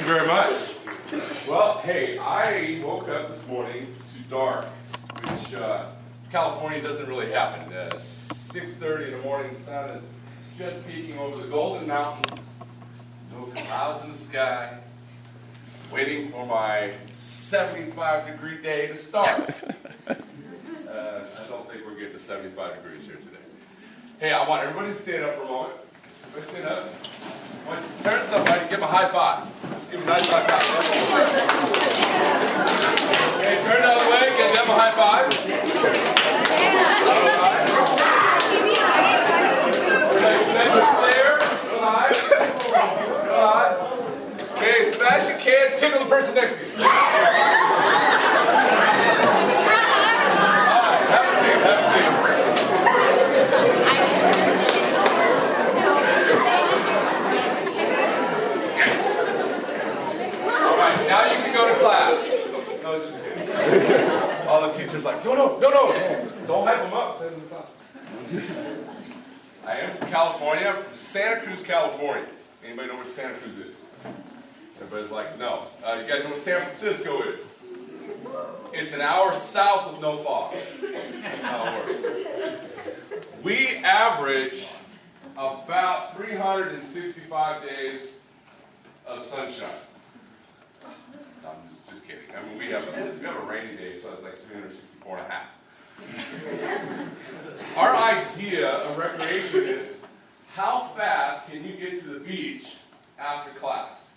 you very much. Well, hey, I woke up this morning to dark, which California doesn't really happen. 6:30 in the morning, the sun is just peeking over the Golden Mountains, no clouds in the sky, waiting for my 75-degree day to start. I don't think we're getting to 75 degrees here today. Hey, I want everybody to stand up for a moment. Everybody stand up. I want you to turn to somebody and give them a high five. Just give them a nice high five. Okay, turn the other way, give them a high five. Clear. Go high. Go high. Okay, as fast as you can, tickle the person next to you. All right, have a seat, have a seat. All right, now you can go to class. No, just kidding. All the teachers like, no. Don't hype them up, send them to class. I am from California. I'm from Santa Cruz, California. Anybody know where Santa Cruz is? Everybody's like, no. You guys know where San Francisco is? It's an hour south with no fog. That's how it works. We average about 365 days of sunshine. No, I'm just kidding. I mean, we have a rainy day, so it's like 364 and a half. Our idea of recreation is how fast can you get to the beach after class?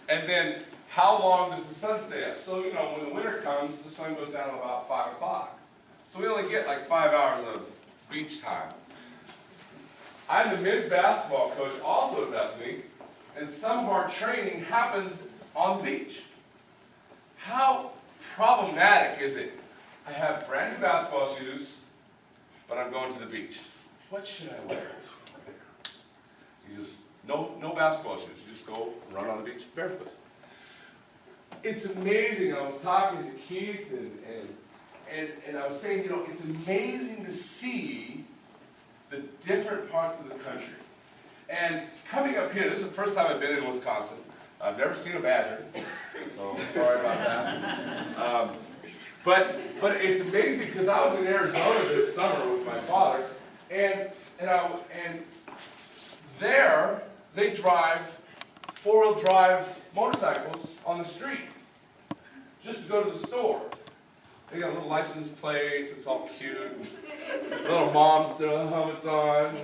And then how long does the sun stay up? So, when the winter comes, the sun goes down about 5 o'clock. So we only get like 5 hours of beach time. I'm the men's basketball coach also at Bethany, and some of our training happens on the beach. How problematic is it? I have brand new basketball shoes, but I'm going to the beach. What should I wear? You just, no basketball shoes. You just go run on the beach barefoot. It's amazing. I was talking to Keith and I was saying, it's amazing to see the different parts of the country. And coming up here, this is the first time I've been in Wisconsin. I've never seen a badger, so sorry about that. But it's amazing because I was in Arizona this summer with my father, and there they drive four-wheel drive motorcycles on the street just to go to the store. They got little license plates. It's all cute. Little moms with their helmets on.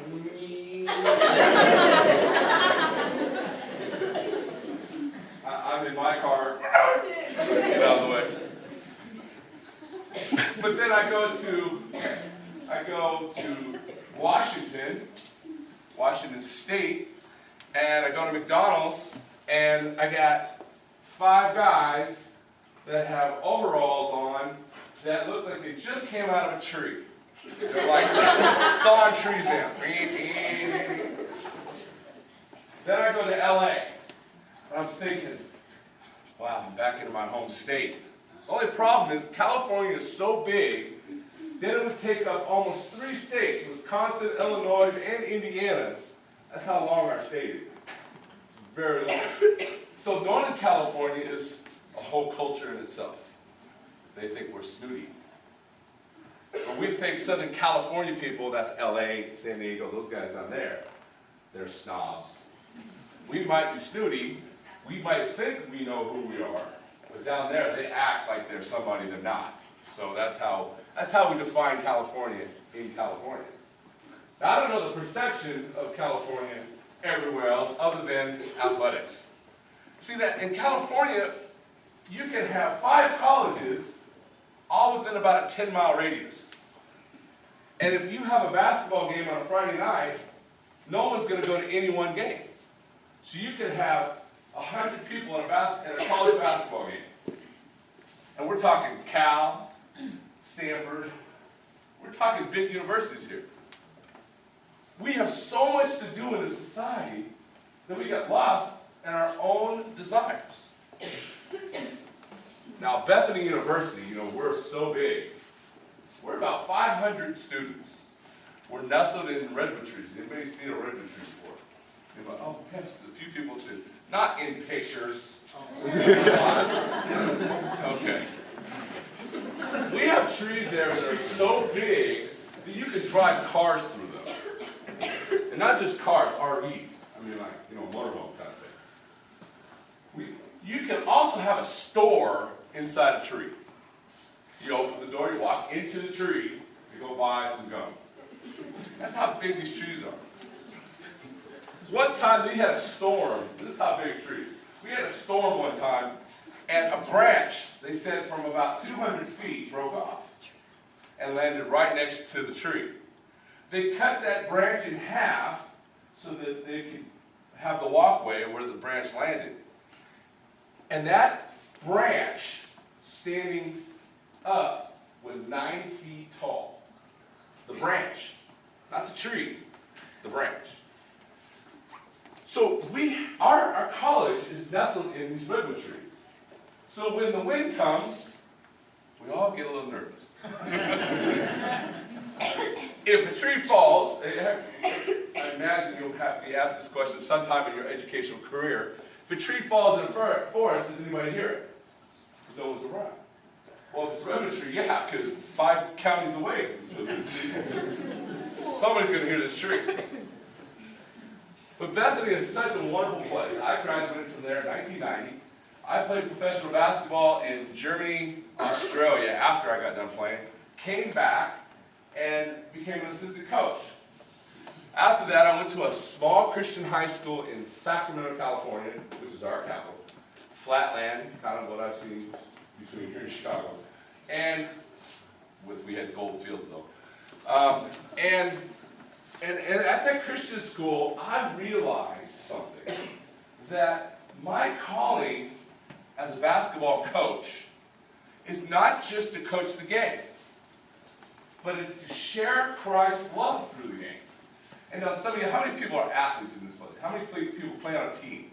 I'm in my car. Get out of the way. But then I go to Washington State, and I go to McDonald's, and I got 5 guys that have overalls on that look like they just came out of a tree. They're like sawing trees down. Then I go to LA, and I'm thinking, wow, I'm back into my home state. The only problem is California is so big that it would take up almost 3 states, Wisconsin, Illinois, and Indiana. That's how long our state is. Very long. So Northern California is a whole culture in itself. They think we're snooty. But we think Southern California people, that's LA, San Diego, those guys down there, they're snobs. We might be snooty. We might think we know who we are. But down there, they act like they're somebody they're not. So that's how we define California in California. Now, I don't know the perception of California everywhere else other than athletics. See that in California, you can have 5 colleges all within about a 10-mile radius. And if you have a basketball game on a Friday night, no one's going to go to any one game. So you can have 100 people in a college basketball game. And we're talking Cal, Stanford, we're talking big universities here. We have so much to do in a society that we get lost in our own desires. Now, Bethany University, we're so big. We're about 500 students. We're nestled in redwood trees. Anybody seen a redwood tree before? Oh, yes, a few people have seen it. Not in pictures. Okay. We have trees there that are so big that you can drive cars through them. And not just cars, RVs. I mean, like, motorhome kind of thing. You can also have a store inside a tree. You open the door, you walk into the tree, you go buy some gum. That's how big these trees are. One time we had a storm. This is how big a tree. We had a storm one time, and a branch, they said from about 200 feet, broke off and landed right next to the tree. They cut that branch in half so that they could have the walkway where the branch landed. And that branch, standing up, was 9 feet tall. The branch, not the tree, the branch. So our college is nestled in these redwood trees. So when the wind comes, we all get a little nervous. If a tree falls, I imagine you'll have to ask this question sometime in your educational career. If a tree falls in a forest, does anybody hear it? No one's around. Well, if it's a redwood tree, yeah, because 5 counties away. Somebody's going to hear this tree. But Bethany is such a wonderful place. I graduated from there in 1990. I played professional basketball in Germany, Australia after I got done playing. Came back and became an assistant coach. After that, I went to a small Christian high school in Sacramento, California, which is our capital. Flatland, kind of what I've seen between here and Chicago. And we had gold fields though. And at that Christian school, I realized something, that my calling as a basketball coach is not just to coach the game, but it's to share Christ's love through the game. And now some of you, how many people are athletes in this place? How many people play on a team?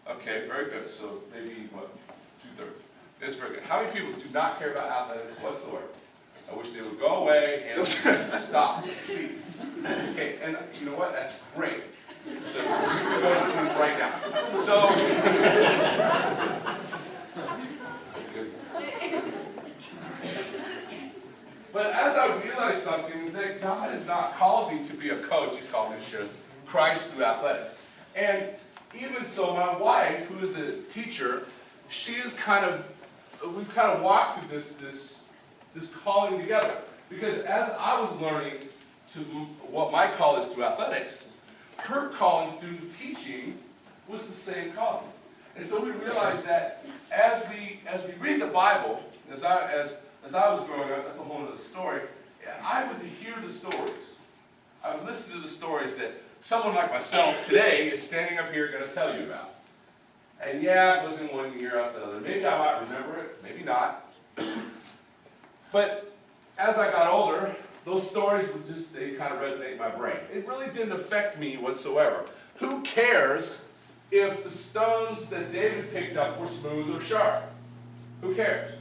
Okay, very good. So maybe, what, 2/3. That's very good. How many people do not care about athletics whatsoever? I wish they would go away and stop, cease. Okay, and you know what? That's great. So you can go to sleep right now. So, but as I realized something is that God has not called me to be a coach. He's called me to share Christ through athletics. And even so, my wife, who is a teacher, she is we've kind of walked through this calling together. Because as I was learning to what my call is to athletics, her calling through teaching was the same calling. And so we realized that as we read the Bible, as I was growing up, that's a whole other story, I would hear the stories. I would listen to the stories that someone like myself today is standing up here going to tell you about. And yeah, it was in one year after the other. Maybe I might remember it, maybe not. But as I got older, those stories they kind of resonate in my brain. It really didn't affect me whatsoever. Who cares if the stones that David picked up were smooth or sharp? Who cares?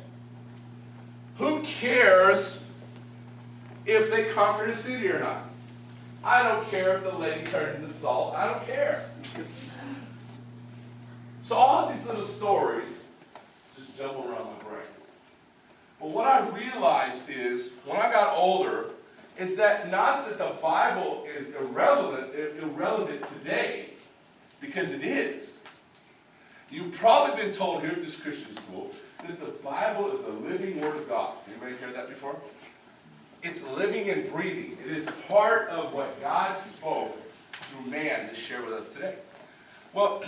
Who cares if they conquered a city or not? I don't care if the lake turned into salt. I don't care. So all of these little stories just jumble around my brain. But what I realized is, when I got older, is that not that the Bible is irrelevant today, because it is. You've probably been told here at this Christian school that the Bible is the living Word of God. Anybody heard that before? It's living and breathing. It is part of what God spoke through man to share with us today. Well,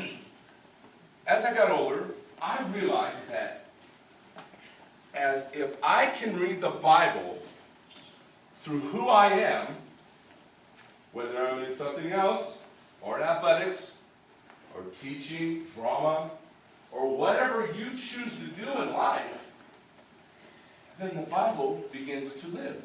as I got older, I realized that as if I can read the Bible through who I am, whether I'm in something else, or in athletics, or teaching, drama, or whatever you choose to do in life, then the Bible begins to live.